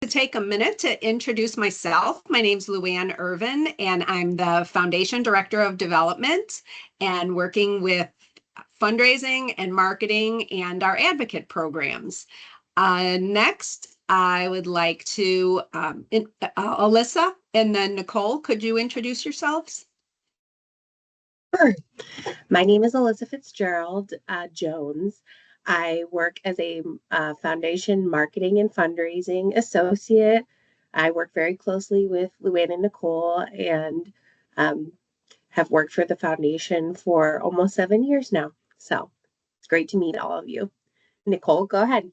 to take a minute to introduce myself. My name's Luann Irvin, and I'm the Foundation Director of Development and working with fundraising and marketing and our advocate programs. Next, I would like to, Alyssa and then Nicole, could you introduce yourselves? Sure. My name is Alyssa Fitzgerald Jones. I work as a foundation marketing and fundraising associate. I work very closely with Luann and Nicole and have worked for the foundation for almost 7 years now. So it's great to meet all of you. Nicole, go ahead.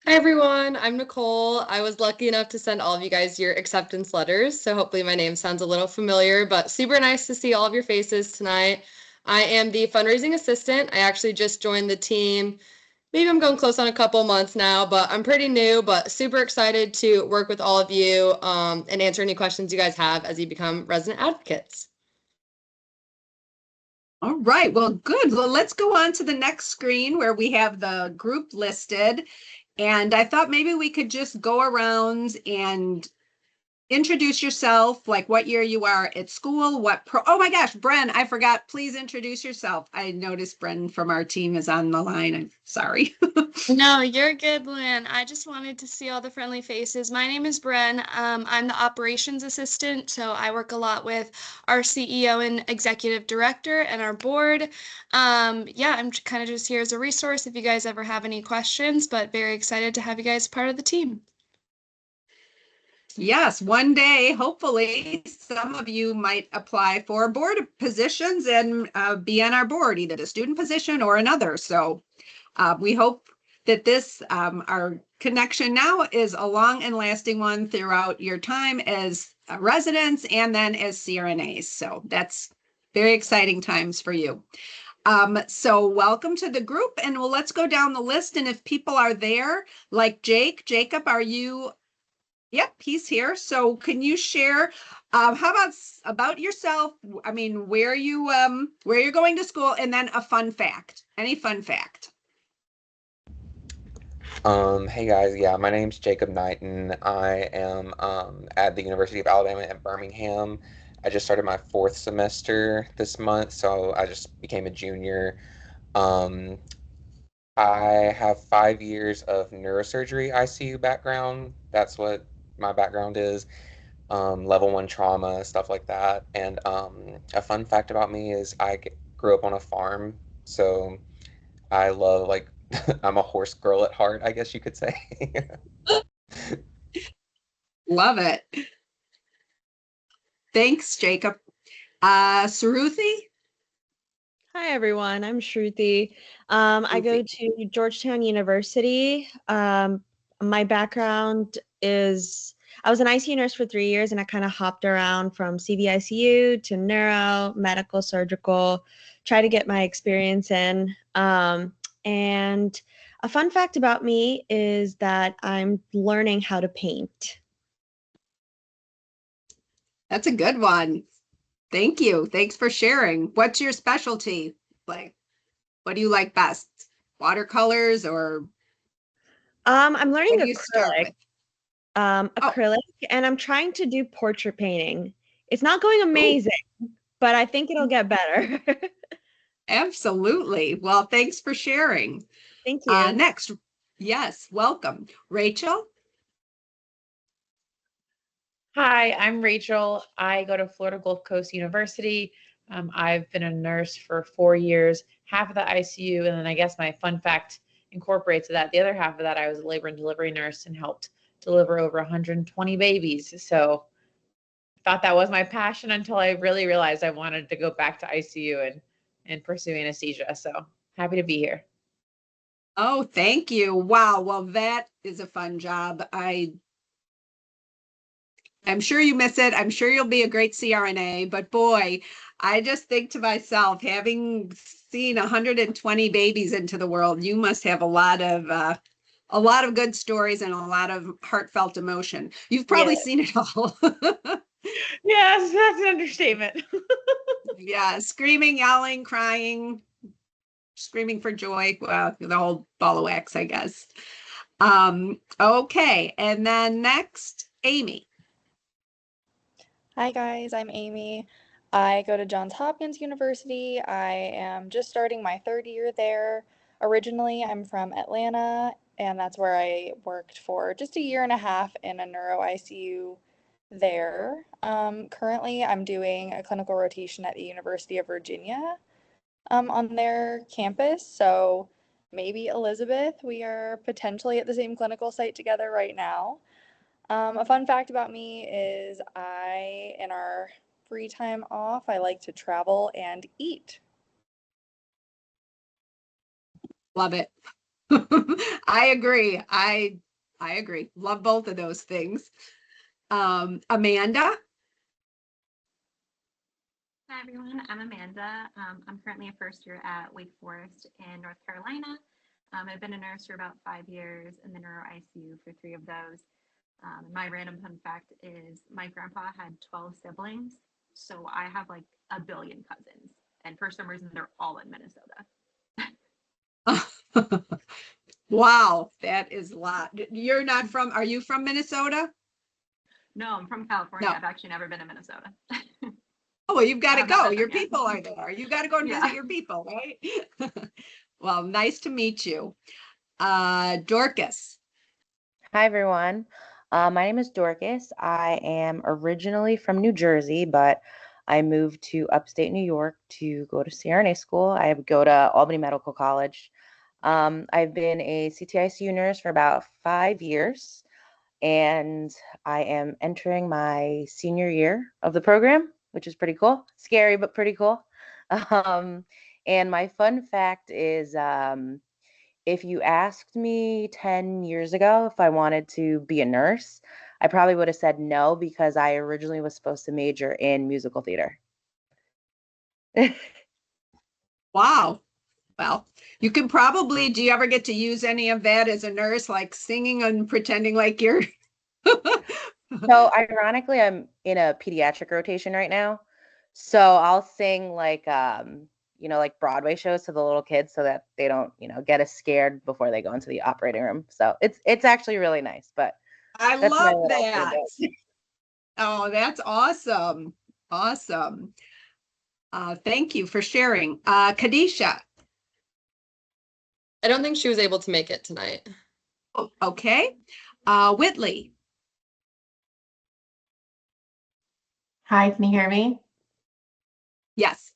Hi everyone, I'm Nicole. I was lucky enough to send all of you guys your acceptance letters, so hopefully my name sounds a little familiar, but super nice to see all of your faces tonight. I am the fundraising assistant. I actually just joined the team. Maybe I'm going close on a couple months now, but I'm pretty new, but super excited to work with all of you and answer any questions you guys have as you become resident advocates. All right, well, good. Well, let's go on to the next screen where we have the group listed. And I thought maybe we could just go around and introduce yourself, like what year you are at school, oh my gosh, Bren, I forgot, please introduce yourself. I noticed Bren from our team is on the line. I'm sorry. No, you're good, Lynn. I just wanted to see all the friendly faces. My name is Bren. I'm the operations assistant, so I work a lot with our CEO and executive director and our board. Yeah, I'm kind of just here as a resource if you guys ever have any questions, but very excited to have you guys part of the team. Yes, one day, hopefully, some of you might apply for board positions and be on our board, either the student position or another. So we hope that this, our connection now is a long and lasting one throughout your time as residents and then as CRNAs. So that's very exciting times for you. So welcome to the group, and let's go down the list. And if people are there, like Jacob, are you? Yep, he's here. So can you share, how about yourself? I mean, where you're going to school, and then a fun fact, any fun fact. Hey guys, yeah, my name's Jacob Knighton. I am at the University of Alabama at Birmingham. I just started my 4th semester this month, so I just became a junior. I have 5 years of neurosurgery ICU background. That's what my background is. Level 1 trauma, stuff like that. And a fun fact about me is I grew up on a farm, so I love, like, I'm a horse girl at heart, I guess you could say. Love it. Thanks, Jacob. Suruthi? Hi, everyone. I'm Shruti. I go to Georgetown University. My background is I was an ICU nurse for 3 years, and I kind of hopped around from CVICU to neuro, medical, surgical, try to get my experience in. And a fun fact about me is that I'm learning how to paint. That's a good one. Thank you. Thanks for sharing. What's your specialty? Like, what do you like best? Watercolors or? I'm learning acrylic. Acrylic, and I'm trying to do portrait painting. It's not going amazing, but I think it'll get better. Absolutely. Well, thanks for sharing. Thank you. Next, yes, welcome. Rachel? Hi, I'm Rachel. I go to Florida Gulf Coast University. I've been a nurse for 4 years, half of the ICU, and then I guess my fun fact incorporates that. The other half of that, I was a labor and delivery nurse and helped deliver over 120 babies. So I thought that was my passion until I really realized I wanted to go back to ICU and pursue anesthesia. So happy to be here. Oh, thank you. Wow. Well, that is a fun job. I'm sure you miss it. I'm sure you'll be a great CRNA, but boy, I just think to myself, having seen 120 babies into the world, you must have a lot of good stories and a lot of heartfelt emotion. You've probably seen it all. Yes, that's an understatement. Yeah, screaming, yelling, crying, screaming for joy, the whole ball of wax, I guess. Okay, and then next, Amy. Hi guys, I'm Amy. I go to Johns Hopkins University. I am just starting my third year there. Originally, I'm from Atlanta, and that's where I worked for just a year and a half in a neuro ICU there. Currently, I'm doing a clinical rotation at the University of Virginia on their campus. So maybe Elizabeth, we are potentially at the same clinical site together right now. A fun fact about me is in our free time off, I like to travel and eat. Love it. I agree. I agree. Love both of those things. Amanda. Hi everyone, I'm Amanda. I'm currently a first year at Wake Forest in North Carolina. I've been a nurse for about 5 years in the neuro ICU for 3 of those. My random fun fact is my grandpa had 12 siblings, so I have like a billion cousins, and for some reason they're all in Minnesota. Wow, that is a lot. You're not from, are you from Minnesota? No, I'm from California. No. I've actually never been to Minnesota. Oh, well, you've got to I haven't go. been Your there yet. people are there. You got to go and Yeah. visit your people, right? Well, nice to meet you. Dorcas. Hi, everyone. My name is Dorcas. I am originally from New Jersey, but I moved to upstate New York to go to CRNA school. I go to Albany Medical College. I've been a CTICU nurse for about 5 years, and I am entering my senior year of the program, which is pretty cool. Scary, but pretty cool. And my fun fact is, if you asked me 10 years ago if I wanted to be a nurse, I probably would have said no because I originally was supposed to major in musical theater. Wow. Well, you can probably, do you ever get to use any of that as a nurse, like singing and pretending like you're? So ironically, I'm in a pediatric rotation right now. So I'll sing like like Broadway shows to the little kids so that they don't, get as scared before they go into the operating room. So it's actually really nice, but I that's my love little that. tidbit. Oh, that's awesome. Awesome. Thank you for sharing. Kadisha. I don't think she was able to make it tonight. Oh, okay. Whitley. Hi, can you hear me? Yes.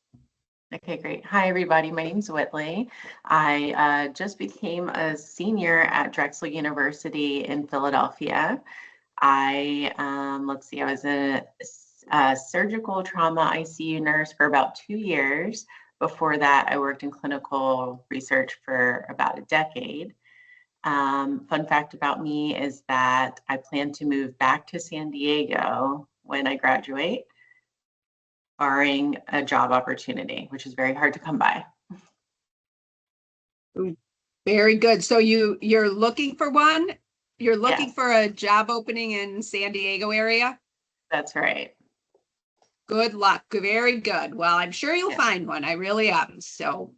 Okay, great. Hi, everybody. My name's Whitley. I just became a senior at Drexel University in Philadelphia. Let's see, I was a surgical trauma ICU nurse for about 2 years. Before that, I worked in clinical research for about a decade. Fun fact about me is that I plan to move back to San Diego when I graduate, barring a job opportunity, which is very hard to come by. Very good. So you're looking for one? You're looking Yes. for a job opening in San Diego area? That's right. Good luck. Very good. Well, I'm sure you'll find one. I really am. So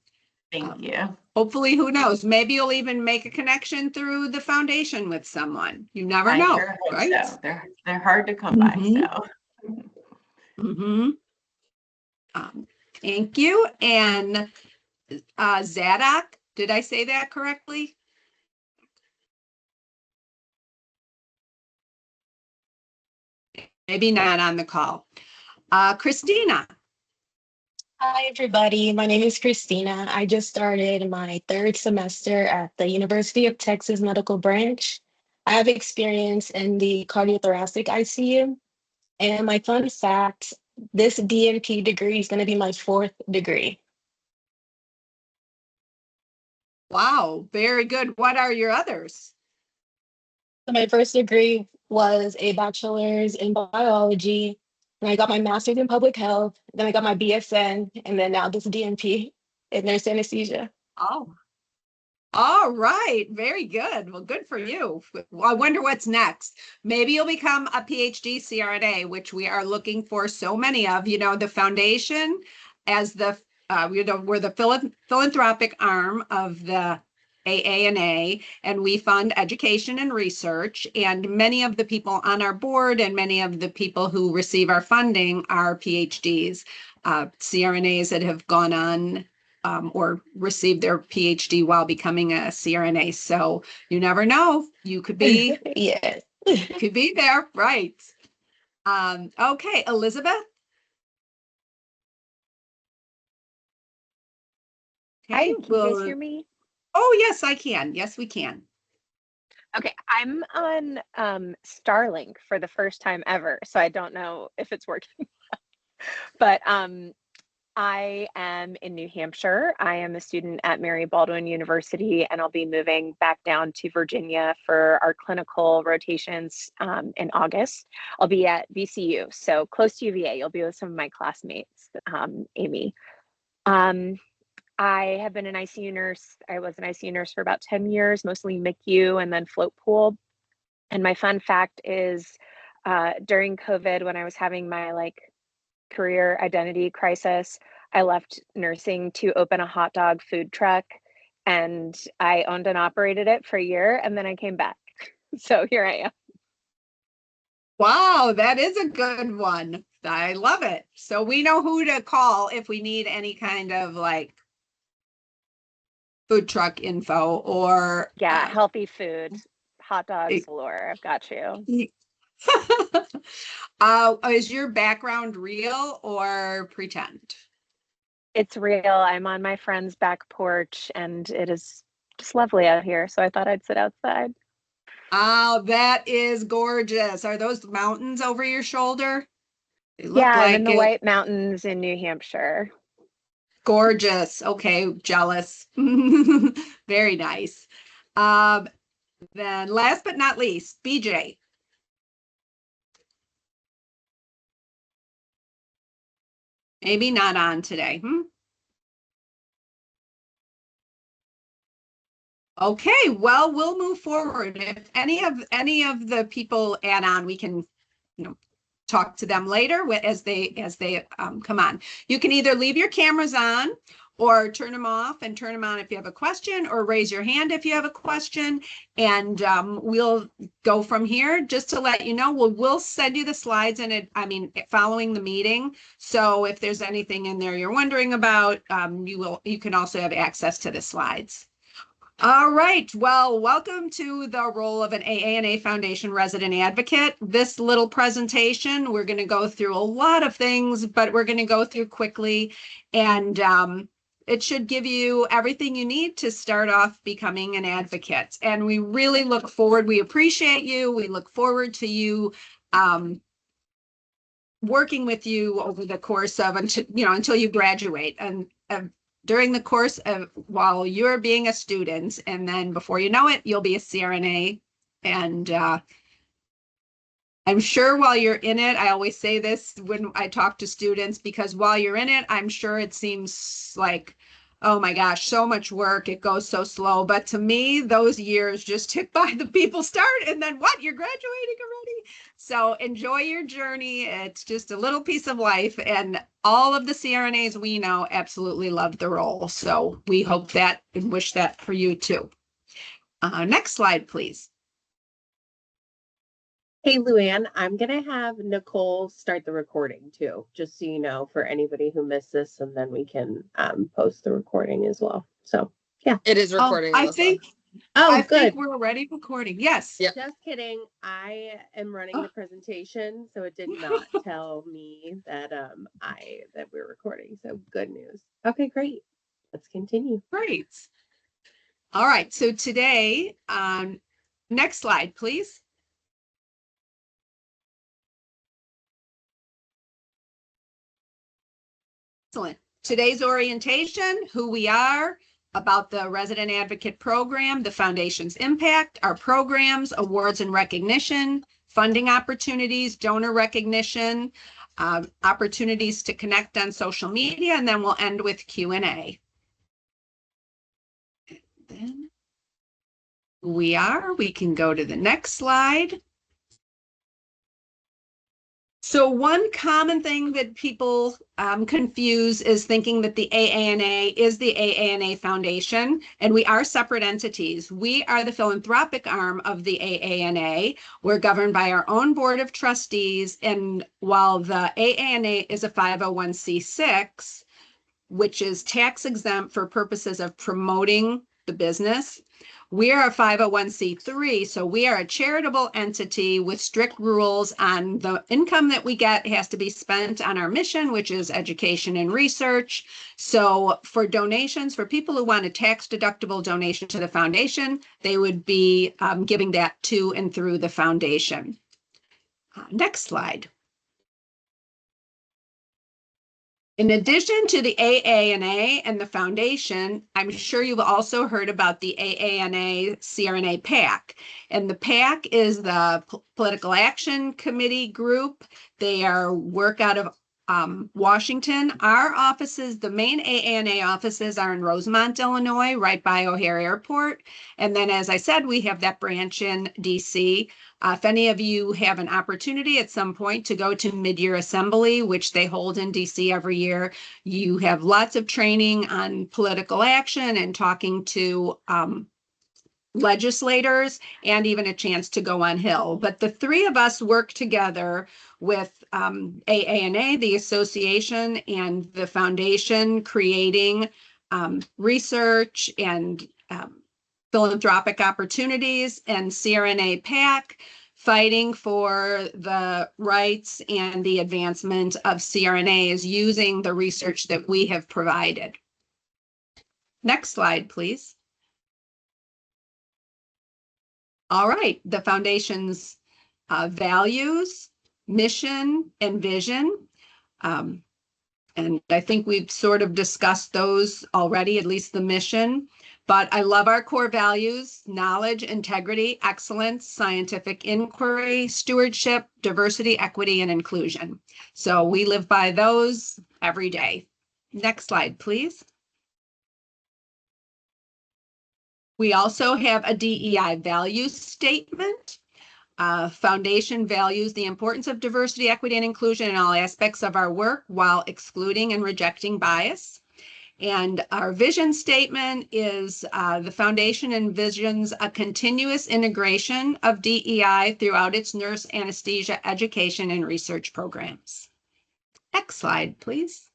Thank you. hopefully, who knows? Maybe you'll even make a connection through the foundation with someone. You never I know, sure hope right? so. They're hard to come by, so. Mm-hmm. Thank you. And Zadok, did I say that correctly? Maybe not on the call. Christina. Hi, everybody. My name is Christina. I just started my 3rd semester at the University of Texas Medical Branch. I have experience in the cardiothoracic ICU. And my fun fact, this DNP degree is going to be my 4th degree. Wow, very good. What are your others? So my first degree was a bachelor's in biology. And I got my master's in public health. Then I got my BSN. And then now this DNP in nurse anesthesia. Oh, all right. Very good. Well, good for you. Well, I wonder what's next. Maybe you'll become a PhD CRNA, which we are looking for so many of. The foundation as the, we're the philanthropic arm of the AANA, and we fund education and research. And many of the people on our board and many of the people who receive our funding are PhDs, CRNAs that have gone on or received their PhD while becoming a CRNA. So you never know, you could be, Yes. could be there, right? Okay, Elizabeth. Hi, Okay, can you guys hear me? Oh, yes, I can. Yes, we can. Okay, I'm on Starlink for the first time ever, so I don't know if it's working. But I am in New Hampshire. I am a student at Mary Baldwin University, and I'll be moving back down to Virginia for our clinical rotations in August. I'll be at VCU, so close to UVA. You'll be with some of my classmates, Amy. I have been an ICU nurse. I was an ICU nurse for about 10 years, mostly MICU and then float pool. And my fun fact is during COVID, when I was having my career identity crisis, I left nursing to open a hot dog food truck, and I owned and operated it for a year, and then I came back. So here I am. Wow, that is a good one. I love it. So we know who to call if we need any kind of food truck info or healthy food, hot dogs galore. I've got you. Is your background real or pretend? It's real. I'm on my friend's back porch, and it is just lovely out here. So I thought I'd sit outside. Oh, that is gorgeous. Are those mountains over your shoulder? They look I'm in the it. White Mountains in New Hampshire. Gorgeous. Okay, jealous. Very nice. Then last but not least, BJ. Maybe not on today. Okay, well, we'll move forward. If any of the people add on, we can, talk to them later as they come on. You can either leave your cameras on or turn them off and turn them on if you have a question, or raise your hand if you have a question, and we'll go from here. Just to let you know, we'll send you the slides following the meeting. So if there's anything in there you're wondering about, you can also have access to the slides. All right. Well, welcome to the role of an AANA Foundation resident advocate. This little presentation, we're going to go through a lot of things, but we're going to go through quickly, and it should give you everything you need to start off becoming an advocate. And we really look forward. We appreciate you. We look forward to you working with you over the course of until you graduate, and during the course of while you're being a student, and then before you know it, you'll be a CRNA. And I'm sure while you're in it, I always say this when I talk to students, because while you're in it, I'm sure it seems like, oh my gosh, so much work, it goes so slow. But to me, those years just tick by. The people start, and then what? You're graduating already. So enjoy your journey. It's just a little piece of life, and all of the CRNAs we know absolutely love the role. So we hope that and wish that for you too. Next slide, please. Hey, Luann, I'm going to have Nicole start the recording too, just so you know, for anybody who missed this, and then we can post the recording as well. So, yeah. It is recording. I think we're already recording. Yes. Yep. Just kidding. I am running the presentation, so it did not tell me that that we're recording. So good news. Okay, great. Let's continue. Great. All right. So today, next slide, please. Excellent. Today's orientation, who we are, about the Resident Advocate Program, the Foundation's impact, our programs, awards and recognition, funding opportunities, donor recognition, opportunities to connect on social media, and then we'll end with Q&A. Then we can go to the next slide. So one common thing that people confuse is thinking that the AANA is the AANA Foundation, and we are separate entities. We are the philanthropic arm of the AANA. We're governed by our own board of trustees, and while the AANA is a 501c6, which is tax exempt for purposes of promoting the business, we are a 501c3, so we are a charitable entity with strict rules on the income that we get has to be spent on our mission, which is education and research. So for donations, for people who want a tax-deductible donation to the foundation, they would be giving that to and through the foundation. Next slide. In addition to the AANA and the foundation, I'm sure you've also heard about the AANA CRNA PAC. And the PAC is the Political Action Committee group. They work out of Washington. Our offices, the main AANA offices are in Rosemont, Illinois, right by O'Hare Airport. And then, as I said, we have that branch in DC. If any of you have an opportunity at some point to go to Mid-Year Assembly, which they hold in DC every year, you have lots of training on political action and talking to legislators and even a chance to go on Hill. But the three of us work together with AANA, the association, and the foundation, creating research and philanthropic opportunities, and CRNA PAC, fighting for the rights and the advancement of CRNAs using the research that we have provided. Next slide, please. All right, the foundation's values, mission, and vision. And I think we've sort of discussed those already, at least the mission. But I love our core values: knowledge, integrity, excellence, scientific inquiry, stewardship, diversity, equity, and inclusion. So we live by those every day. Next slide, please. We also have a DEI values statement. Foundation values the importance of diversity, equity, and inclusion in all aspects of our work while excluding and rejecting bias. And our vision statement is the foundation envisions a continuous integration of DEI throughout its nurse anesthesia education and research programs. Next slide, please.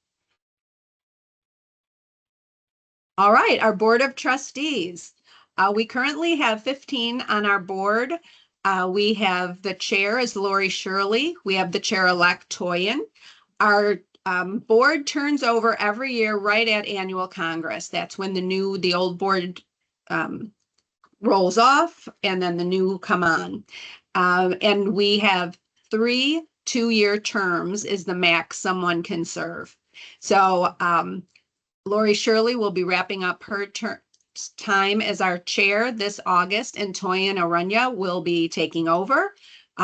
All right, our board of trustees. We currently have 15 on our board. We have the chair is Lori Shirley. We have the chair-elect Toyin. Our board turns over every year right at annual Congress. That's when the old board rolls off and then the new come on. And we have 3 2-year terms is the max someone can serve. So Lori Shirley will be wrapping up her time as our chair this August, and Toyin Aranya will be taking over.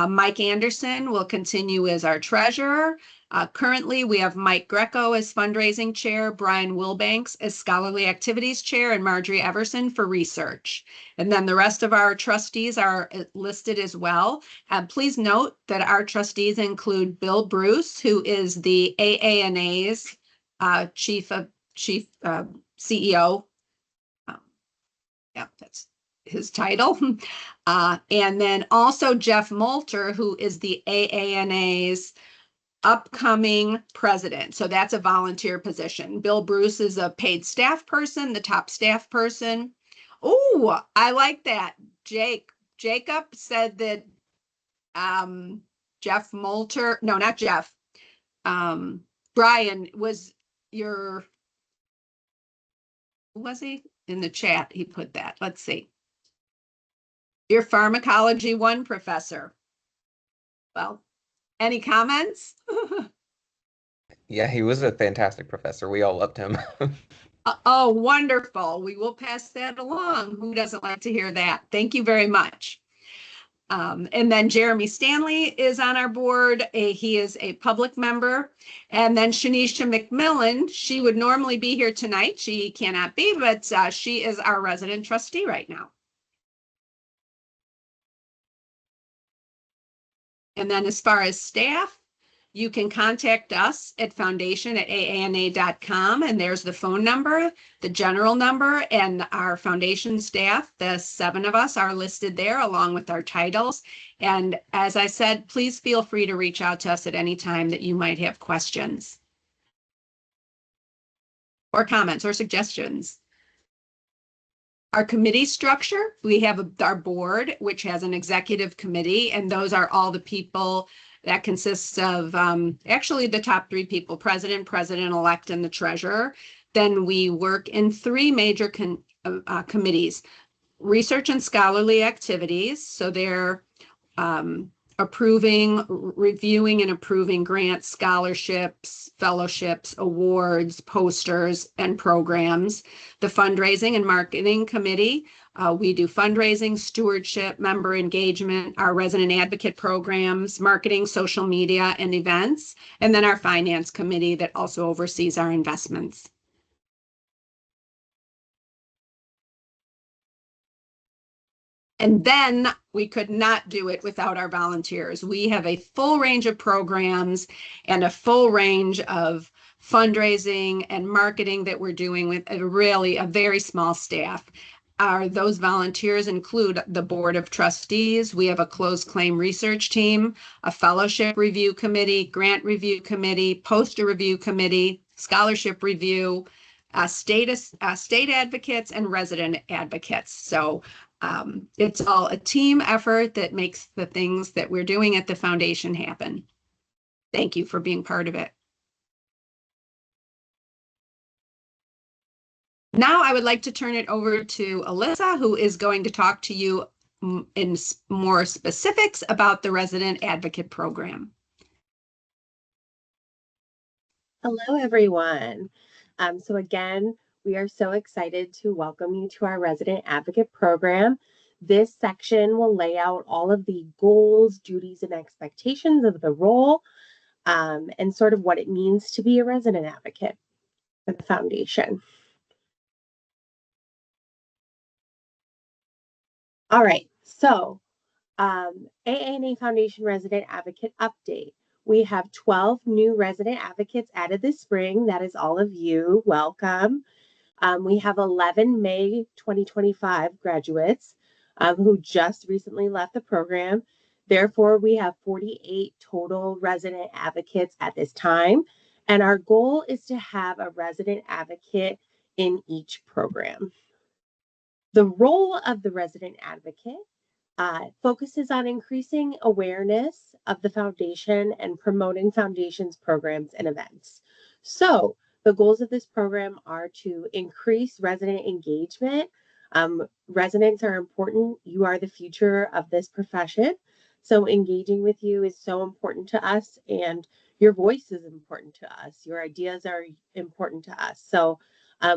Mike Anderson will continue as our treasurer. Currently, we have Mike Greco as fundraising chair, Brian Wilbanks as scholarly activities chair, and Marjorie Everson for research. And then the rest of our trustees are listed as well. Please note that our trustees include Bill Bruce, who is the AANA's chief CEO. Yeah, that's his title. And then also Jeff Moulter, who is the AANA's upcoming president. So that's a volunteer position. Bill Bruce is a paid staff person, the top staff person. Oh, I like that. Jacob said that Jeff Moulter, no, not Jeff. Brian was your, who was he? In the chat, he put that. Let's see. Your pharmacology 1 professor. Well, any comments? Yeah, he was a fantastic professor. We all loved him. Oh, wonderful. We will pass that along. Who doesn't like to hear that? Thank you very much. And then Jeremy Stanley is on our board. He is a public member. And then Shanisha McMillan, she would normally be here tonight. She cannot be, but she is our resident trustee right now. And then as far as staff, you can contact us at foundation@aana.com, and there's the phone number, the general number, and our foundation staff. The 7 of us are listed there along with our titles. And as I said, please feel free to reach out to us at any time that you might have questions or comments or suggestions. Our committee structure, we have our board, which has an executive committee, and those are all the people that consists of actually the top 3 people, president, president-elect, and the treasurer. Then we work in 3 major committees: research and scholarly activities. So they're approving, reviewing and approving grants, scholarships, fellowships, awards, posters, and programs. The fundraising and marketing committee, we do fundraising, stewardship, member engagement, our resident advocate programs, marketing, social media, and events. And then our finance committee that also oversees our investments. And then we could not do it without our volunteers. We have a full range of programs and a full range of fundraising and marketing that we're doing with a very small staff. Those volunteers include the board of trustees. We have a closed claim research team, a fellowship review committee, grant review committee, poster review committee, scholarship review, state advocates, and resident advocates. So it's all a team effort that makes the things that we're doing at the foundation happen. Thank you for being part of it. Now I would like to turn it over to Alyssa, who is going to talk to you in more specifics about the Resident Advocate Program. Hello, everyone. So again, we are so excited to welcome you to our Resident Advocate Program. This section will lay out all of the goals, duties, and expectations of the role, and sort of what it means to be a resident advocate at the foundation. All right, so AANA Foundation Resident Advocate Update. We have 12 new resident advocates added this spring. That is all of you. Welcome. We have 11 May 2025 graduates who just recently left the program. Therefore, we have 48 total resident advocates at this time. And our goal is to have a resident advocate in each program. The role of the resident advocate focuses on increasing awareness of the foundation and promoting foundation's programs and events. So the goals of this program are to increase resident engagement. Residents are important. You are the future of this profession. So engaging with you is so important to us, and your voice is important to us. Your ideas are important to us. So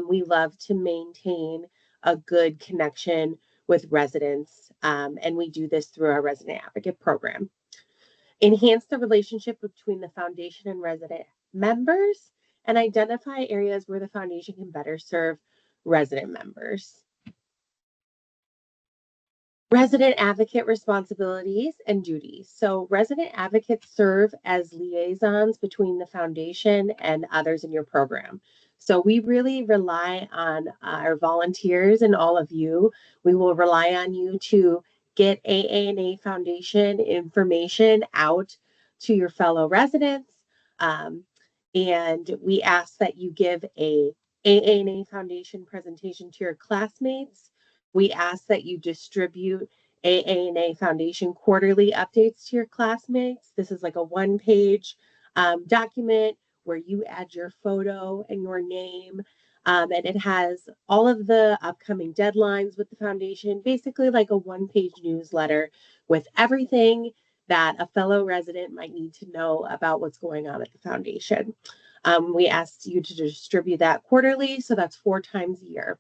we love to maintain a good connection with residents, and we do this through our Resident Advocate Program. Enhance the relationship between the foundation and resident members, and identify areas where the foundation can better serve resident members. Resident advocate responsibilities and duties. So resident advocates serve as liaisons between the foundation and others in your program. So we really rely on our volunteers and all of you. We will rely on you to get AANA Foundation information out to your fellow residents. And we ask that you give a AANA Foundation presentation to your classmates. We ask that you distribute AANA Foundation quarterly updates to your classmates. This is like a one-page document where you add your photo and your name, and it has all of the upcoming deadlines with the foundation, basically like a one-page newsletter with everything that a fellow resident might need to know about what's going on at the foundation. We asked you to distribute that quarterly, so that's 4 times a year.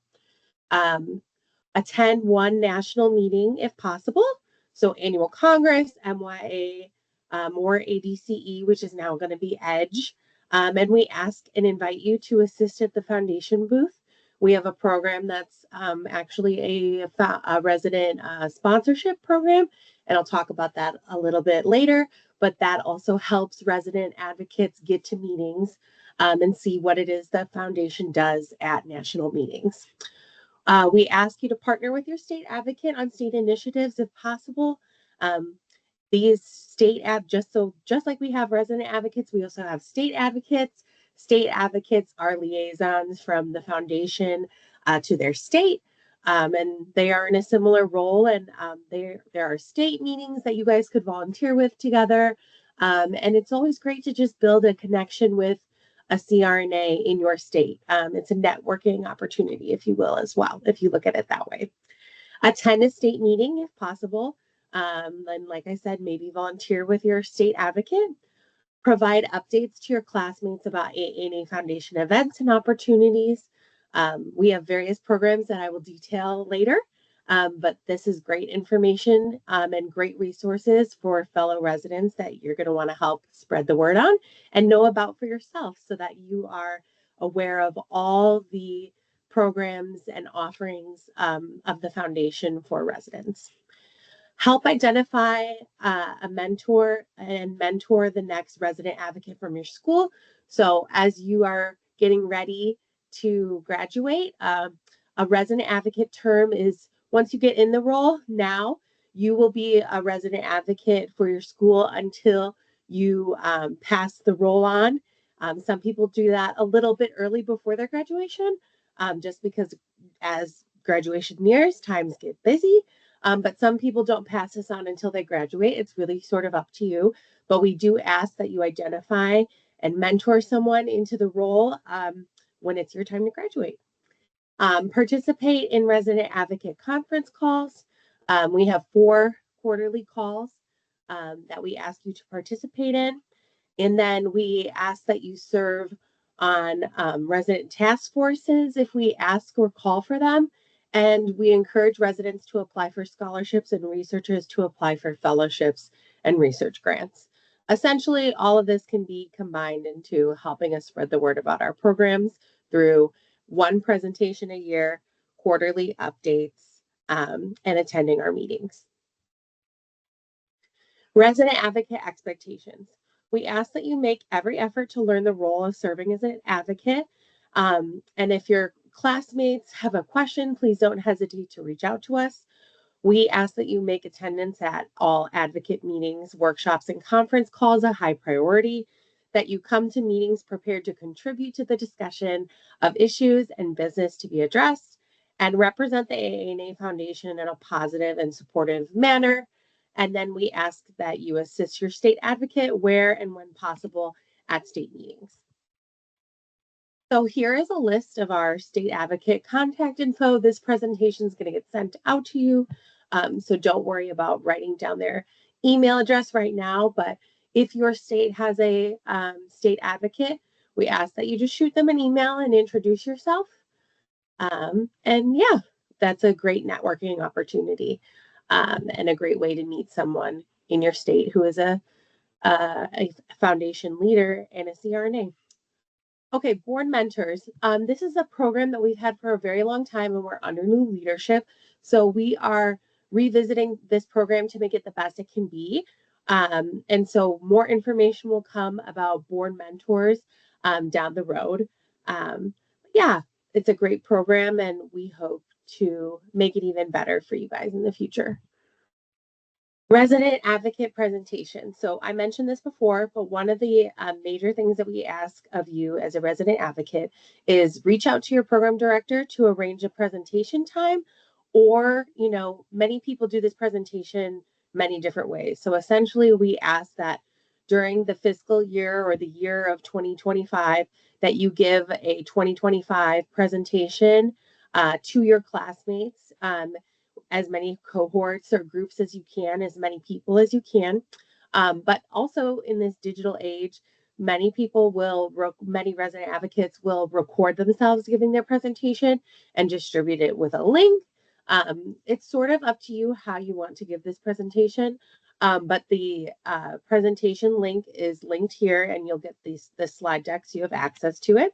Attend one national meeting if possible. So annual Congress, MYA, or ADCE, which is now going to be EDGE. And we ask and invite you to assist at the foundation booth We have a program that's actually a resident sponsorship program, and I'll talk about that a little bit later. But that also helps resident advocates get to meetings and see what it is that foundation does at national meetings. We ask you to partner with your state advocate on state initiatives if possible. These just like we have resident advocates, we also have state advocates. State advocates are liaisons from the foundation to their state, and they are in a similar role. And there are state meetings that you guys could volunteer with together. And it's always great to just build a connection with a CRNA in your state. It's a networking opportunity, if you will, as well, if you look at it that way. Attend a state meeting if possible. And like I said, maybe volunteer with your state advocate. Provide updates to your classmates about AANA Foundation events and opportunities. We have various programs that I will detail later, but this is great information and great resources for fellow residents that you're going to want to help spread the word on and know about for yourself so that you are aware of all the programs and offerings of the foundation for residents. Help identify a mentor and mentor the next resident advocate from your school. So as you are getting ready to graduate, a resident advocate term is once you get in the role now, you will be a resident advocate for your school until you pass the role on. Some people do that a little bit early before their graduation, just because as graduation nears, times get busy. But some people don't pass this on until they graduate. It's really sort of up to you. But we do ask that you identify and mentor someone into the role when it's your time to graduate. Participate in resident advocate conference calls. We have 4 quarterly calls that we ask you to participate in. And then we ask that you serve on resident task forces if we ask or call for them. And we encourage residents to apply for scholarships and researchers to apply for fellowships and research grants. Essentially, all of this can be combined into helping us spread the word about our programs through one presentation a year, quarterly updates, and attending our meetings. Resident advocate expectations. We ask that you make every effort to learn the role of serving as an advocate. And if your classmates have a question, please don't hesitate to reach out to us. We ask that you make attendance at all advocate meetings, workshops, and conference calls a high priority, that you come to meetings prepared to contribute to the discussion of issues and business to be addressed, and represent the AANA Foundation in a positive and supportive manner. And then we ask that you assist your state advocate where and when possible at state meetings. So here is a list of our state advocate contact info. This presentation is going to get sent out to you. So don't worry about writing down their email address right now. But if your state has a state advocate, we ask that you just shoot them an email and introduce yourself. And yeah, that's a great networking opportunity and a great way to meet someone in your state who is a foundation leader and a CRNA. Okay, Board Mentors. This is a program that we've had for a very long time and we're under new leadership. So we are revisiting this program to make it the best it can be. And so more information will come about Board Mentors down the road. Yeah, it's a great program and we hope to make it even better for you guys in the future. Resident advocate presentation. So I mentioned this before, but one of the major things that we ask of you as a resident advocate is reach out to your program director to arrange a presentation time, or, you know, many people do this presentation many different ways. So essentially we ask that during the fiscal year or the year of 2025, that you give a 2025 presentation to your classmates, as many cohorts or groups as you can, as many people as you can. But also in this digital age, many resident advocates will record themselves giving their presentation and distribute it with a link. It's sort of up to you how you want to give this presentation. But the presentation link is linked here and you'll get the slide deck so you have access to it.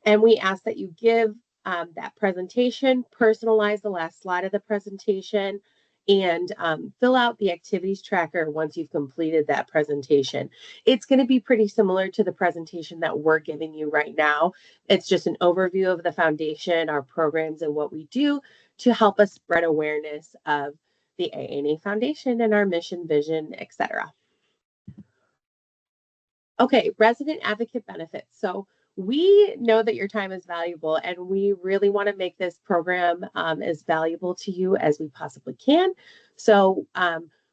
And we ask that you give that presentation, personalize the last slide of the presentation, and fill out the activities tracker once you've completed that presentation. It's going to be pretty similar to the presentation that we're giving you right now. It's just an overview of the foundation, our programs, and what we do to help us spread awareness of the AANA Foundation and our mission, vision, etc. Okay, resident advocate benefits. So we know that your time is valuable, and we really want to make this program as valuable to you as we possibly can. So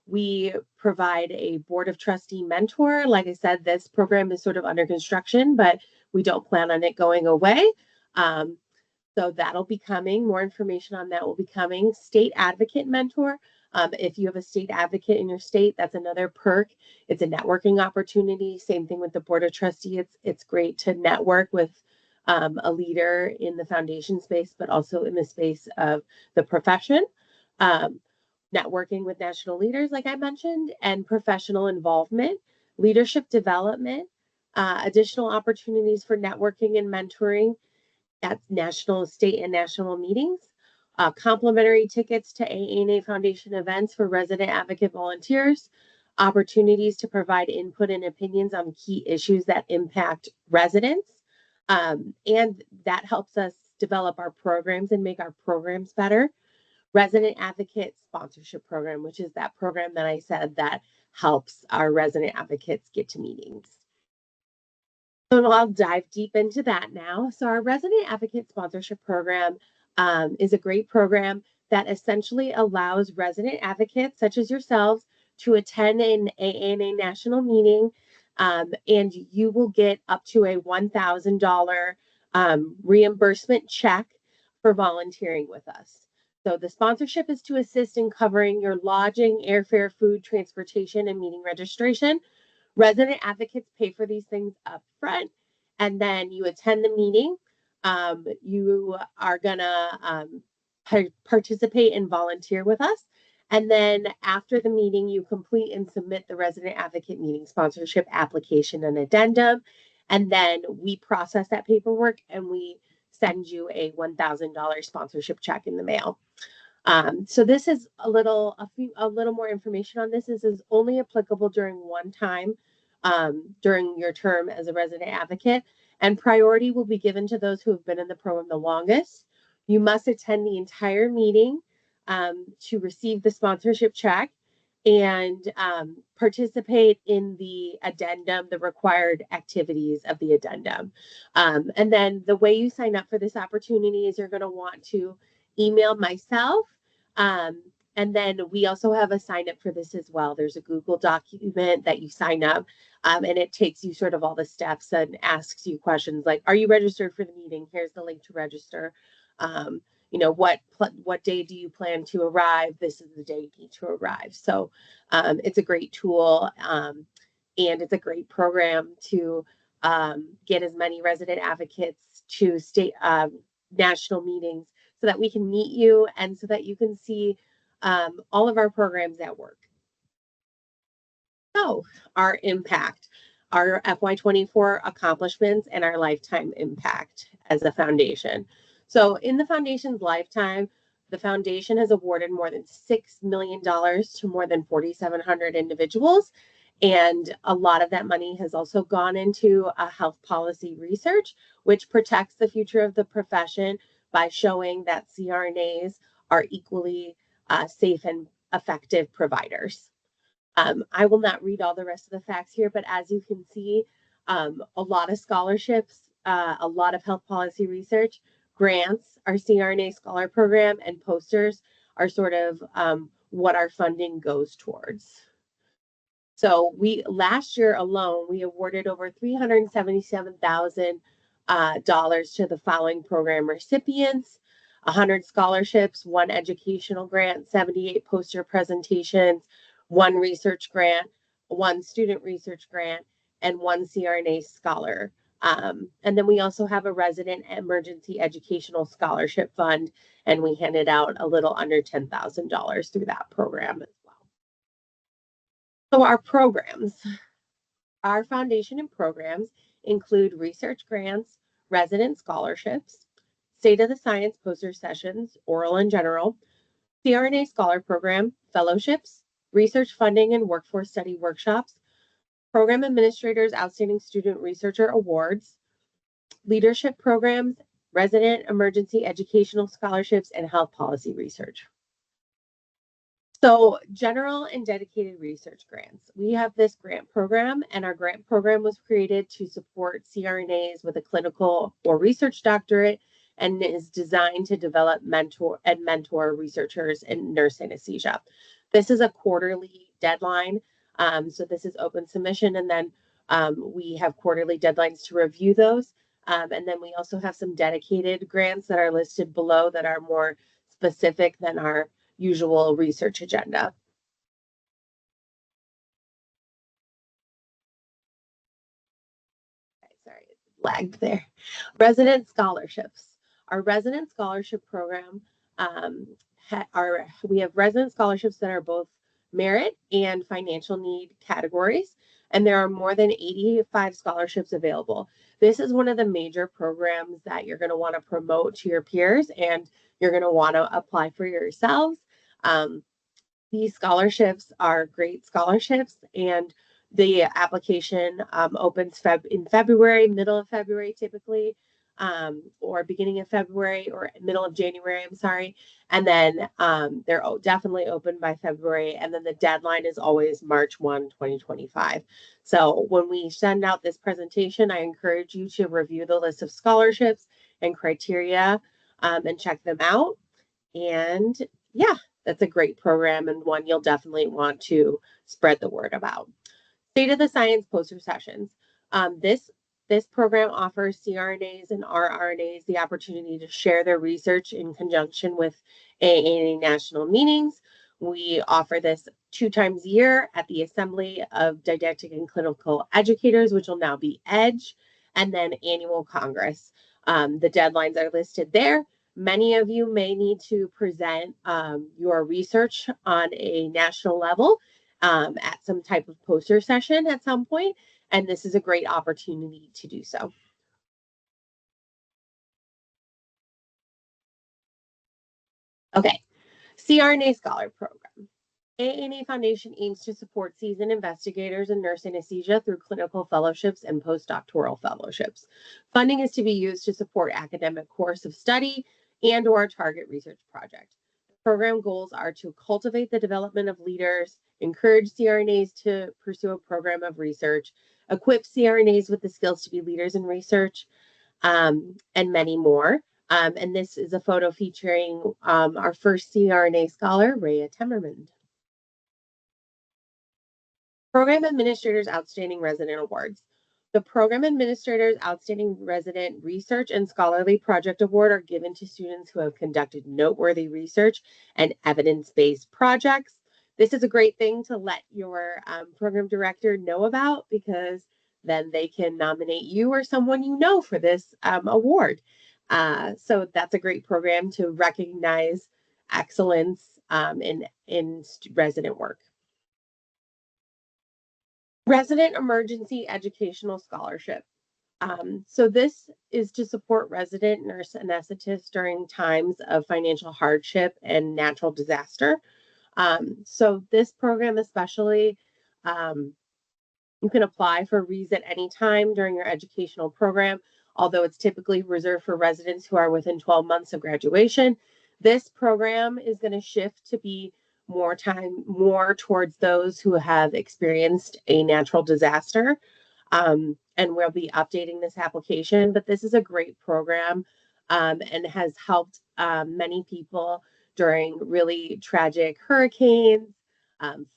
we provide a board of trustee mentor. Like I said, this program is sort of under construction, but we don't plan on it going away. So that'll be coming. More information on that will be coming. State advocate mentor. If you have a state advocate in your state, that's another perk. It's a networking opportunity. Same thing with the board of trustees. It's great to network with a leader in the foundation space, but also in the space of the profession. Networking with national leaders, like I mentioned, and professional involvement, leadership development, additional opportunities for networking and mentoring at national, state, and national meetings, complimentary tickets to AANA Foundation events for resident advocate volunteers, opportunities to provide input and opinions on key issues that impact residents, and that helps us develop our programs and make our programs better. Resident advocate sponsorship program, which is that program that I said that helps our resident advocates get to meetings. So I'll dive deep into that now. So our resident advocate sponsorship program is a great program that essentially allows resident advocates such as yourselves to attend an AANA national meeting, and you will get up to a $1,000 reimbursement check for volunteering with us. So the sponsorship is to assist in covering your lodging, airfare, food, transportation, and meeting registration. Resident advocates pay for these things up front, and then you attend the meeting. You are gonna participate and volunteer with us. And then after the meeting, you complete and submit the resident advocate meeting sponsorship application and addendum. And then we process that paperwork and we send you a $1,000 sponsorship check in the mail. So this is a little more information on this. This is only applicable during one time during your term as a resident advocate, and priority will be given to those who have been in the program the longest. You must attend the entire meeting to receive the sponsorship check and participate in the addendum, the required activities of the addendum. And then the way you sign up for this opportunity is you're going to want to email myself. And then we also have a sign up for this as well. There's a Google document that you sign up, and it takes you sort of all the steps and asks you questions like, are you registered for the meeting? Here's the link to register. You know, what day do you plan to arrive? This is the day you need to arrive. So it's a great tool, and it's a great program to get as many resident advocates to state national meetings so that we can meet you and so that you can see all of our programs at work. So our impact, our FY24 accomplishments, and our lifetime impact as a foundation. So in the foundation's lifetime, the foundation has awarded more than $6 million to more than 4,700 individuals. And a lot of that money has also gone into health policy research, which protects the future of the profession by showing that CRNAs are equally safe and effective providers. I will not read all the rest of the facts here, but as you can see, a lot of scholarships, a lot of health policy research, grants, our CRNA Scholar Program, and posters are sort of what our funding goes towards. So last year alone, we awarded over $377,000 to the following program recipients: 100 scholarships, 1 educational grant, 78 poster presentations, 1 research grant, 1 student research grant, and 1 CRNA scholar. And then we also have a resident emergency educational scholarship fund, and we handed out a little under $10,000 through that program as well. So our programs, our foundation and programs include research grants, resident scholarships, State of the Science poster sessions, oral and general, CRNA Scholar Program, fellowships, research funding and workforce study workshops, program administrators, outstanding student researcher awards, leadership programs, resident emergency educational scholarships, and health policy research. So general and dedicated research grants. We have this grant program, and our grant program was created to support CRNAs with a clinical or research doctorate and is designed to develop mentor researchers in nurse anesthesia. This is a quarterly deadline. So this is open submission, and then we have quarterly deadlines to review those. And then we also have some dedicated grants that are listed below that are more specific than our usual research agenda. Okay, sorry, it lagged there. Resident scholarships. Our resident scholarship program, we have resident scholarships that are both merit and financial need categories, and there are more than 85 scholarships available. This is one of the major programs that you're going to want to promote to your peers, and you're going to want to apply for yourselves. These scholarships are great scholarships, and the application opens in February, middle of February typically, or beginning of February or middle of January, I'm sorry. And then they're definitely open by February. And then the deadline is always March 1, 2025. So when we send out this presentation, I encourage you to review the list of scholarships and criteria and check them out. And yeah, that's a great program and one you'll definitely want to spread the word about. State of the Science poster sessions. This program offers CRNAs and rRNAs the opportunity to share their research in conjunction with AANA national meetings. We offer this 2 times a year at the Assembly of Didactic and Clinical Educators, which will now be EDGE, and then annual Congress. The deadlines are listed there. Many of you may need to present your research on a national level at some type of poster session at some point, and this is a great opportunity to do so. Okay, CRNA Scholar Program. AANA Foundation aims to support seasoned investigators in nurse anesthesia through clinical fellowships and postdoctoral fellowships. Funding is to be used to support academic course of study and/or target research project. Program goals are to cultivate the development of leaders, encourage CRNAs to pursue a program of research, equip CRNAs with the skills to be leaders in research, and many more. And this is a photo featuring our first CRNA scholar, Rhea Temmerman. Program Administrators Outstanding Resident Awards. The Program Administrators Outstanding Resident Research and Scholarly Project Award are given to students who have conducted noteworthy research and evidence-based projects. This is a great thing to let your program director know about, because then they can nominate you or someone you know for this award. So that's a great program to recognize excellence in resident work. Resident Emergency Educational Scholarship. So this is to support resident nurse anesthetists during times of financial hardship and natural disaster. So this program especially, you can apply for REES at any time during your educational program, although it's typically reserved for residents who are within 12 months of graduation. This program is going to shift to be more towards those who have experienced a natural disaster. And we'll be updating this application, but this is a great program and has helped many people during really tragic hurricanes,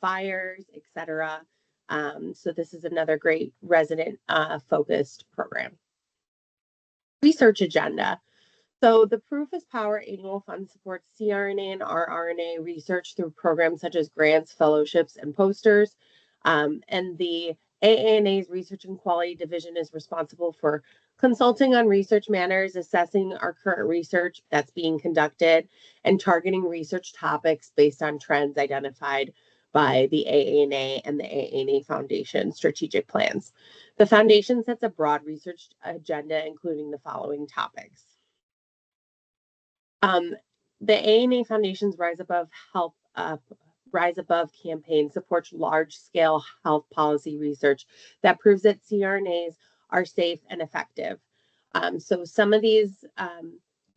fires, etc. So this is another great resident focused program. Research agenda. So the Proof is Power Annual Fund supports CRNA and rRNA research through programs such as grants, fellowships, and posters. And the AANA's Research and Quality Division is responsible for consulting on research matters, assessing our current research that's being conducted, and targeting research topics based on trends identified by the AANA and the AANA Foundation strategic plans. The foundation sets a broad research agenda, including the following topics: The ANA Foundation's Rise Above campaign supports large-scale health policy research that proves that CRNAs are safe and effective. So some of these,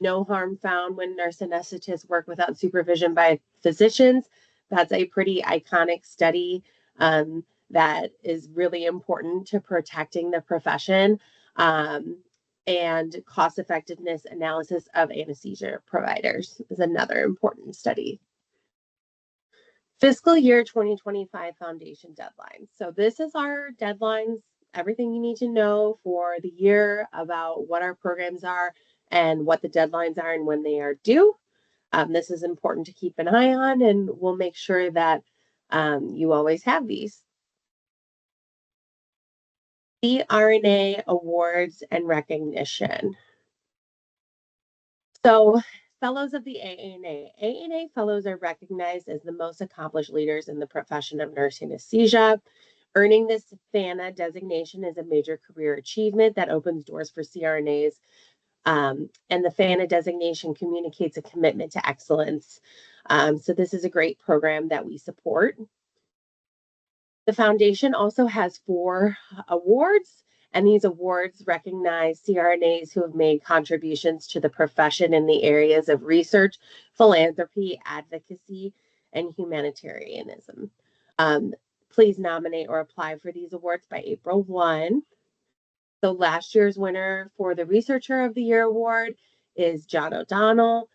no harm found when nurse anesthetists work without supervision by physicians. That's a pretty iconic study that is really important to protecting the profession. And cost effectiveness analysis of anesthesia providers is another important study. Fiscal year 2025 foundation deadlines. So this is our deadlines, everything you need to know for the year about what our programs are and what the deadlines are and when they are due. This is important to keep an eye on, and we'll make sure that you always have these. CRNA awards and recognition. So fellows of the AANA. AANA fellows are recognized as the most accomplished leaders in the profession of nurse anesthesia. Earning this FANA designation is a major career achievement that opens doors for CRNAs. And the FANA designation communicates a commitment to excellence. So this is a great program that we support. The foundation also has 4 awards, and these awards recognize CRNAs who have made contributions to the profession in the areas of research, philanthropy, advocacy, and humanitarianism. Please nominate or apply for these awards by April 1. So last year's winner for the Researcher of the Year award is John O'Donnell.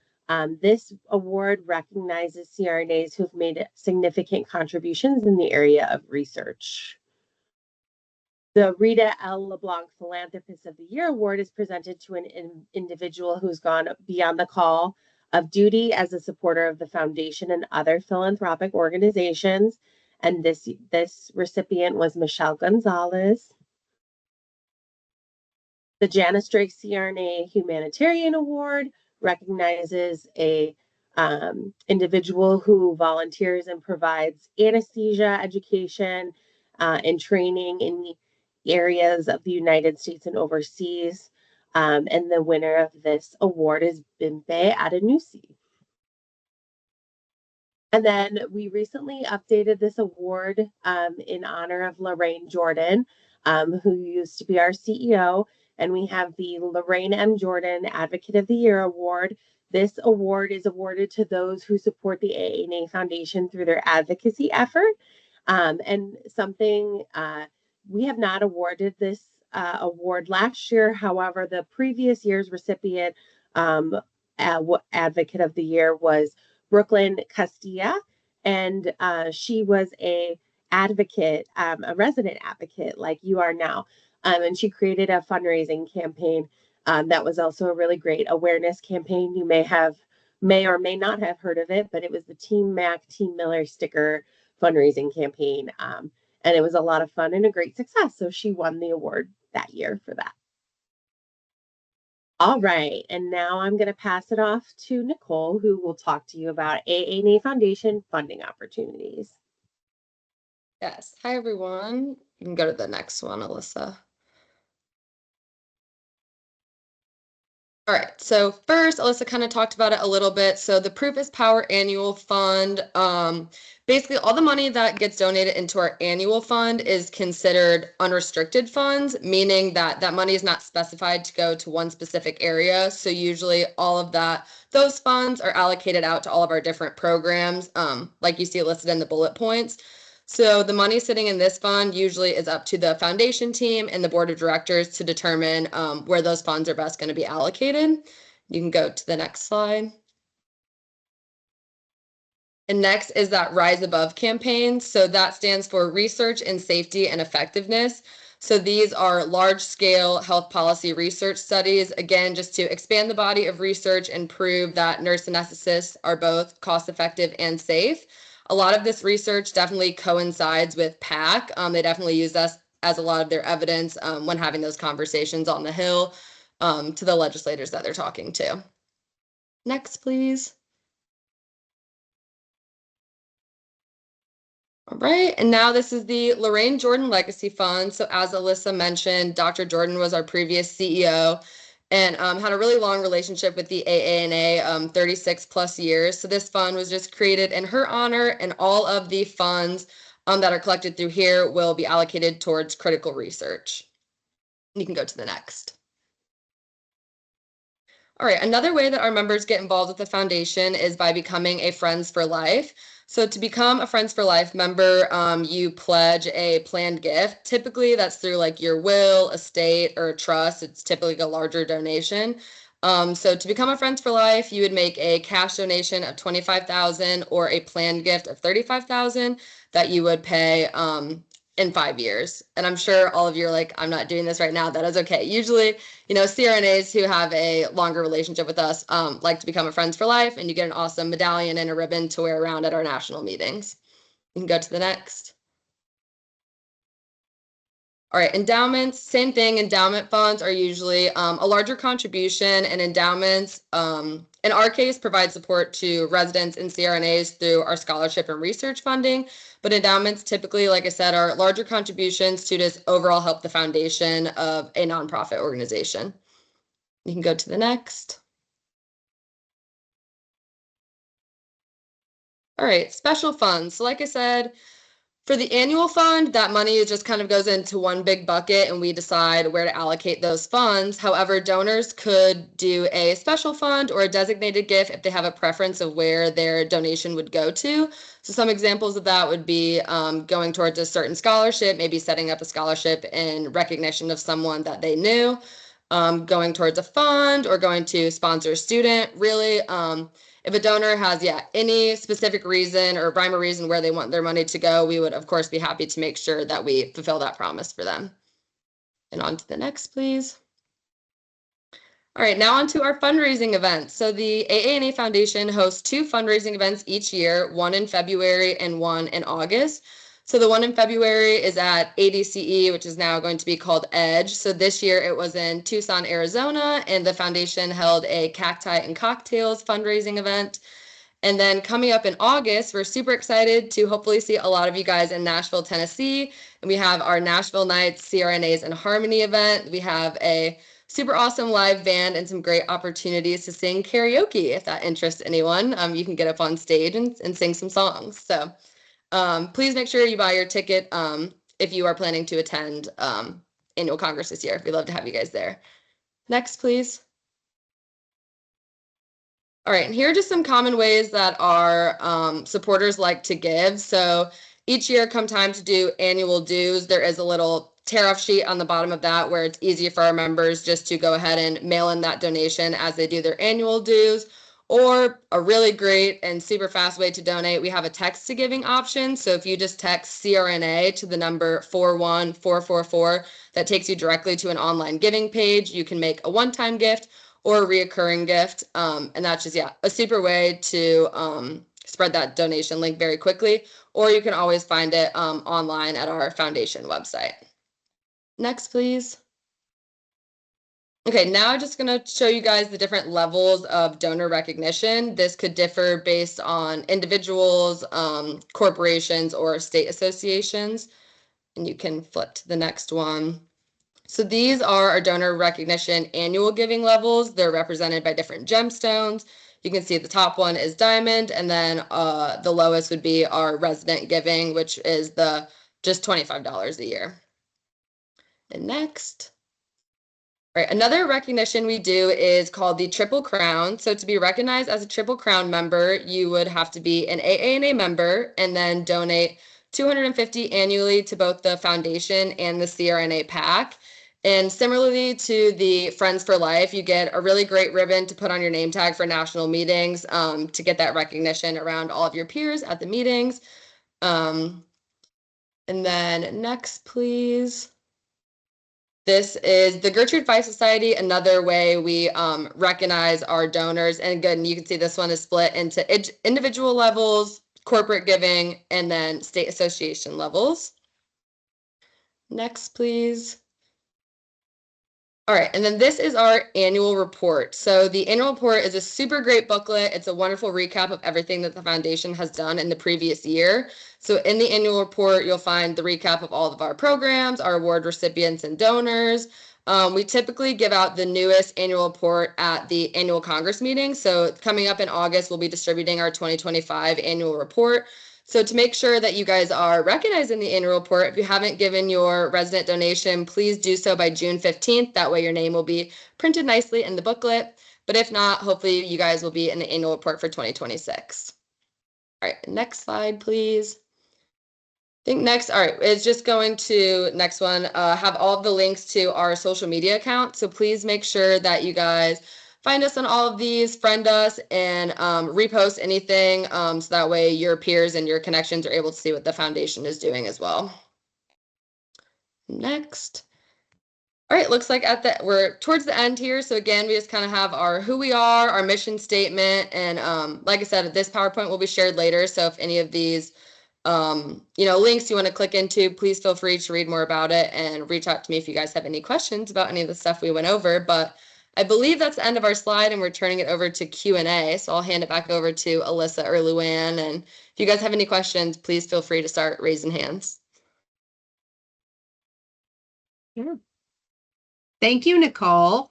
This award recognizes CRNAs who've made significant contributions in the area of research. The Rita L. LeBlanc Philanthropist of the Year award is presented to an individual who's gone beyond the call of duty as a supporter of the foundation and other philanthropic organizations. And this recipient was Michelle Gonzalez. The Janice Drake CRNA Humanitarian Award recognizes a individual who volunteers and provides anesthesia education and training in the areas of the United States and overseas. And the winner of this award is Bimpe Adenusi. And then we recently updated this award in honor of Lorraine Jordan, who used to be our CEO. And we have the Lorraine M. Jordan Advocate of the Year Award. This award is awarded to those who support the AANA Foundation through their advocacy effort. And something we have not awarded this award last year. However, the previous year's recipient Advocate of the Year was Brooklyn Castilla, and she was a advocate, a resident advocate like you are now. And she created a fundraising campaign that was also a really great awareness campaign. You may or may not have heard of it, but it was the Team Mac, Team Miller sticker fundraising campaign. And it was a lot of fun and a great success. So she won the award that year for that. All right, and now I'm going to pass it off to Nicole, who will talk to you about AANA Foundation funding opportunities. Yes. Hi, everyone. You can go to the next one, Alyssa. All right, so first, Alyssa kind of talked about it a little bit. So the Proof is Power Annual Fund, basically all the money that gets donated into our annual fund is considered unrestricted funds, meaning that that money is not specified to go to one specific area. So usually all of those funds are allocated out to all of our different programs, like you see listed in the bullet points. So the money sitting in this fund usually is up to the foundation team and the board of directors to determine where those funds are best going to be allocated. You can go to the next slide. And next is that Rise Above campaign. So that stands for Research in Safety and Effectiveness. So these are large-scale health policy research studies, again, just to expand the body of research and prove that nurse anesthetists are both cost-effective and safe. A lot of this research definitely coincides with PAC. They definitely use us as a lot of their evidence when having those conversations on the Hill to the legislators that they're talking to. Next, please. All right, and now this is the Lorraine Jordan Legacy Fund. So as Alyssa mentioned, Dr. Jordan was our previous CEO, and had a really long relationship with the AANA, 36 plus years. So this fund was just created in her honor, and all of the funds that are collected through here will be allocated towards critical research. You can go to the next. All right, another way that our members get involved with the foundation is by becoming a Friends for Life. So to become a Friends for Life member, you pledge a planned gift. Typically, that's through like your will, estate, or a trust. It's typically a larger donation. So to become a Friends for Life, you would make a cash donation of $25,000 or a planned gift of $35,000 that you would pay in 5 years. And I'm sure all of you are like, I'm not doing this right now. That is okay. Usually, you know, CRNAs who have a longer relationship with us like to become a Friends for Life, and you get an awesome medallion and a ribbon to wear around at our national meetings. You can go to the next. All right, endowments, same thing. Endowment funds are usually a larger contribution, and endowments, in our case, provide support to residents and CRNAs through our scholarship and research funding. But endowments typically, like I said, are larger contributions to just overall help the foundation of a nonprofit organization. You can go to the next. All right, special funds. So like I said, for the annual fund, that money just kind of goes into one big bucket and we decide where to allocate those funds. However, donors could do a special fund or a designated gift if they have a preference of where their donation would go to. So some examples of that would be going towards a certain scholarship, maybe setting up a scholarship in recognition of someone that they knew, going towards a fund, or going to sponsor a student. Really, if a donor has, any specific reason or rhyme or reason where they want their money to go, we would, of course, be happy to make sure that we fulfill that promise for them. And on to the next, please. All right, now on to our fundraising events. So the AANA Foundation hosts 2 fundraising events each year, one in February and one in August. So the one in February is at ADCE, which is now going to be called EDGE. So this year it was in Tucson, Arizona, and the foundation held a Cacti and Cocktails fundraising event. And then coming up in August, we're super excited to hopefully see a lot of you guys in Nashville, Tennessee. And we have our Nashville Nights CRNAs in Harmony event. We have a super awesome live band and some great opportunities to sing karaoke. If that interests anyone, you can get up on stage and sing some songs. So please make sure you buy your ticket if you are planning to attend annual Congress this year. We'd love to have you guys there. Next, please. All right, and here are just some common ways that our supporters like to give. So each year, come time to do annual dues, there is a little tear-off sheet on the bottom of that where it's easy for our members just to go ahead and mail in that donation as they do their annual dues. Or a really great and super fast way to donate, we have a text to giving option. So if you just text CRNA to the number 41444, that takes you directly to an online giving page. You can make a one-time gift or a reoccurring gift. And that's just, a super way to spread that donation link very quickly. Or you can always find it online at our foundation website. Next, please. Okay, now I'm just going to show you guys the different levels of donor recognition. This could differ based on individuals, corporations, or state associations. And you can flip to the next one. So these are our donor recognition annual giving levels. They're represented by different gemstones. You can see the top one is diamond, and then the lowest would be our resident giving, which is the just $25 a year. And next. All right, another recognition we do is called the Triple Crown. So to be recognized as a Triple Crown member, you would have to be an AANA member and then donate $250 annually to both the foundation and the CRNA PAC. And similarly to the Friends for Life, you get a really great ribbon to put on your name tag for national meetings to get that recognition around all of your peers at the meetings. And then next, please. This is the Gertrude Feiss Society, another way we recognize our donors. And again, you can see this one is split into individual levels, corporate giving, and then state association levels. Next, please. All right, and then this is our annual report. So the annual report is a super great booklet. It's a wonderful recap of everything that the foundation has done in the previous year. So in the annual report, you'll find the recap of all of our programs, our award recipients and donors, We typically give out the newest annual report at the annual Congress meeting. So coming up in August, we'll be distributing our 2025 annual report. So to make sure that you guys are recognized in the annual report, if you haven't given your resident donation, please do so by June 15th. That way your name will be printed nicely in the booklet. But if not, hopefully you guys will be in the annual report for 2026. All right, next slide, please. I think next, all right, it's just going to next one, have all of the links to our social media account. So please make sure that you guys find us on all of these, friend us, and repost anything so that way your peers and your connections are able to see what the foundation is doing as well. Next. All right, looks like we're towards the end here. So again, we just kind of have our who we are, our mission statement, and like I said, this PowerPoint will be shared later. So if any of these links you want to click into, please feel free to read more about it and reach out to me if you guys have any questions about any of the stuff we went over. But I believe that's the end of our slide, and we're turning it over to Q&A. So I'll hand it back over to Alyssa or Luann. And if you guys have any questions, please feel free to start raising hands. Yeah. Thank you, Nicole.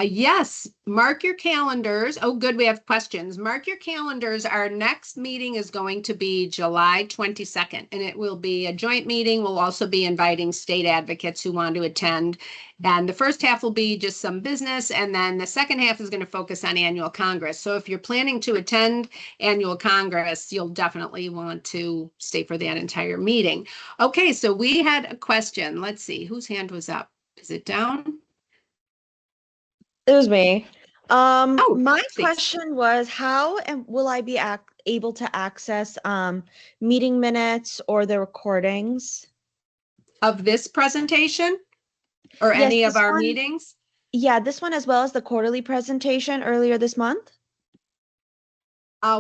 Yes, mark your calendars. Oh, good, we have questions. Mark your calendars. Our next meeting is going to be July 22nd, and it will be a joint meeting. We'll also be inviting state advocates who want to attend. And the first half will be just some business, and then the second half is going to focus on annual Congress. So if you're planning to attend annual Congress, you'll definitely want to stay for that entire meeting. Okay, so we had a question. Let's see, whose hand was up? Is it down? It was me. My please. question was, how will I be able to access meeting minutes or the recordings? Of this presentation or Yes, any of this our one. meetings? Yeah, this one as well as the quarterly presentation earlier this month.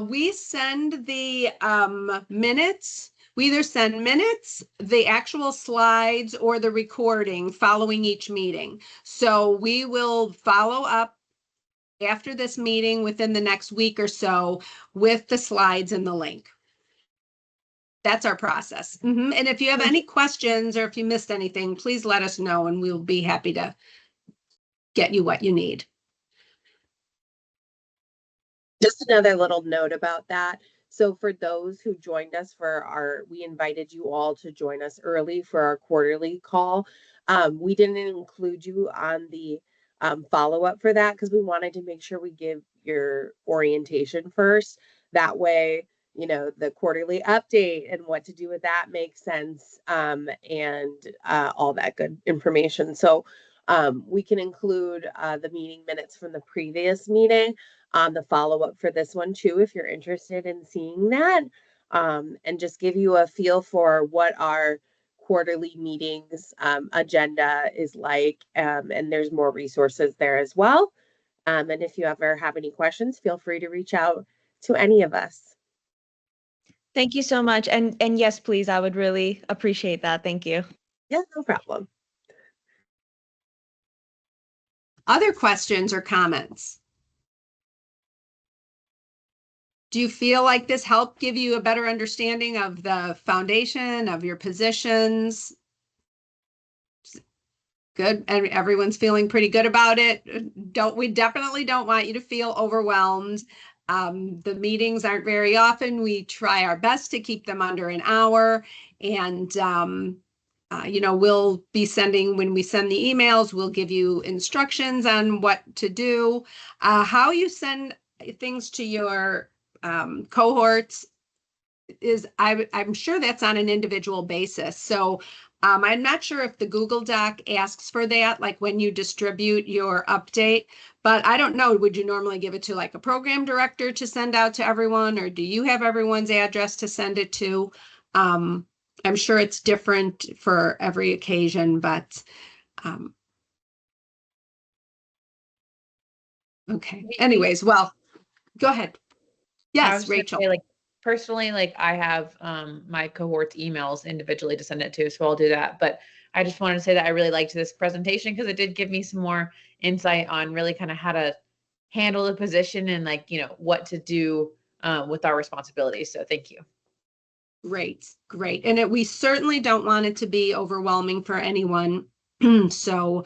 We send the minutes. We either send minutes, the actual slides, or the recording following each meeting. So we will follow up after this meeting within the next week or so with the slides and the link. That's our process. And if you have any questions or if you missed anything, please let us know and we'll be happy to get you what you need. Just another little note about that. So for those who joined us we invited you all to join us early for our quarterly call. We didn't include you on the follow-up for that because we wanted to make sure we give your orientation first. That way, the quarterly update and what to do with that makes sense, and all that good information. So we can include the meeting minutes from the previous meeting on the follow-up for this one too, if you're interested in seeing that, and just give you a feel for what our quarterly meetings agenda is like, and there's more resources there as well. And if you ever have any questions, feel free to reach out to any of us. Thank you so much. And yes, please, I would really appreciate that. Thank you. Yeah, no problem. Other questions or comments? Do you feel like this helped give you a better understanding of the foundation, of your positions? Good, and everyone's feeling pretty good about it. We definitely don't want you to feel overwhelmed. The meetings aren't very often. We try our best to keep them under an hour, and we'll be sending, when we send the emails, we'll give you instructions on what to do. How you send things to your cohorts is, I'm sure that's on an individual basis. So I'm not sure if the Google Doc asks for that, like when you distribute your update, but I don't know, would you normally give it to like a program director to send out to everyone, or do you have everyone's address to send it to? I'm sure it's different for every occasion, but okay. Anyways, well, go ahead. Yes, Rachel. Say, personally, I have my cohort's emails individually to send it to, so I'll do that. But I just wanted to say that I really liked this presentation because it did give me some more insight on really kind of how to handle the position and what to do with our responsibilities. So thank you. Great. And we certainly don't want it to be overwhelming for anyone. So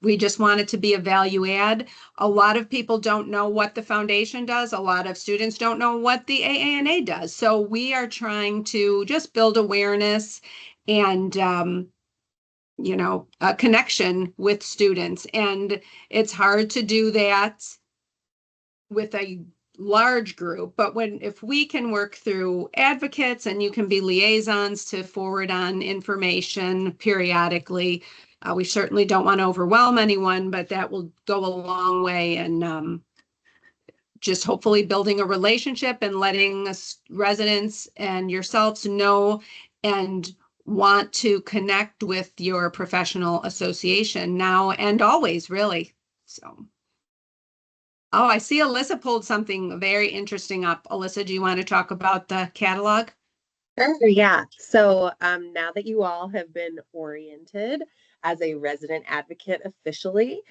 we just want it to be a value add. A lot of people don't know what the foundation does. A lot of students don't know what the AANA does. So we are trying to just build awareness and, you know, a connection with students. And it's hard to do that with a large group, but if we can work through advocates and you can be liaisons to forward on information periodically, we certainly don't want to overwhelm anyone, but that will go a long way in just hopefully building a relationship and letting us residents and yourselves know and want to connect with your professional association now and always, really. So. Oh, I see Alyssa pulled something very interesting up. Alyssa, do you want to talk about the catalog? Sure, yeah. So now that you all have been oriented as a resident advocate officially,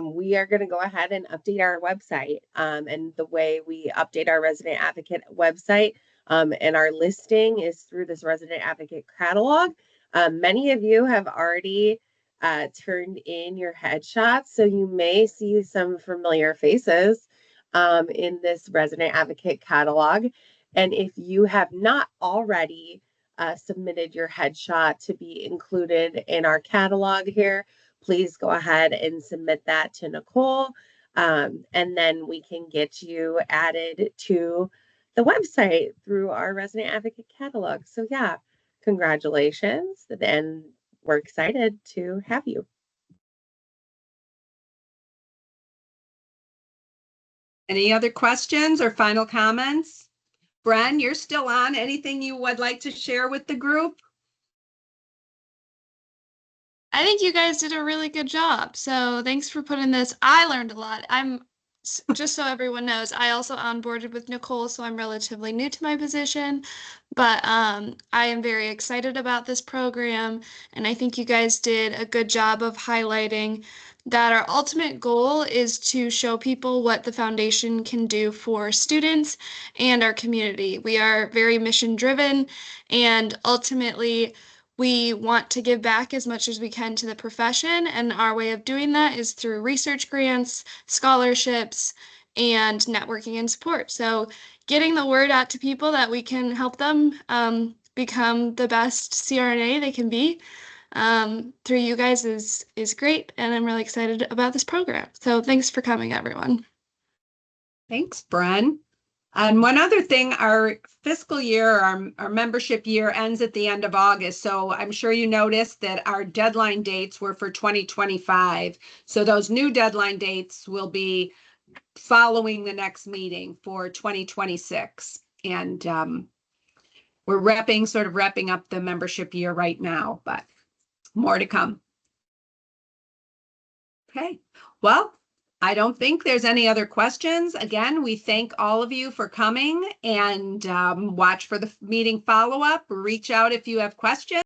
we are going to go ahead and update our website. And the way we update our resident advocate website and our listing is through this resident advocate catalog. Many of you have already turned in your headshots, so you may see some familiar faces in this resident advocate catalog. And if you have not already submitted your headshot to be included in our catalog here, please go ahead and submit that to Nicole. And then we can get you added to the website through our resident advocate catalog. So yeah, congratulations. And we're excited to have you. Any other questions or final comments? Bren, you're still on. Anything you would like to share with the group? I think you guys did a really good job. So thanks for putting this. I learned a lot. Just so everyone knows, I also onboarded with Nicole, so I'm relatively new to my position, but I am very excited about this program, and I think you guys did a good job of highlighting that our ultimate goal is to show people what the foundation can do for students and our community. We are very mission driven, and ultimately we want to give back as much as we can to the profession, and our way of doing that is through research grants, scholarships, and networking and support. So getting the word out to people that we can help them become the best CRNA they can be through you guys is great, and I'm really excited about this program. So thanks for coming, everyone. Thanks, Bren. And one other thing, our fiscal year, our membership year ends at the end of August. So I'm sure you noticed that our deadline dates were for 2025. So those new deadline dates will be following the next meeting for 2026. And we're sort of wrapping up the membership year right now, but more to come. Okay, well, I don't think there's any other questions. Again, we thank all of you for coming and watch for the meeting follow-up. Reach out if you have questions.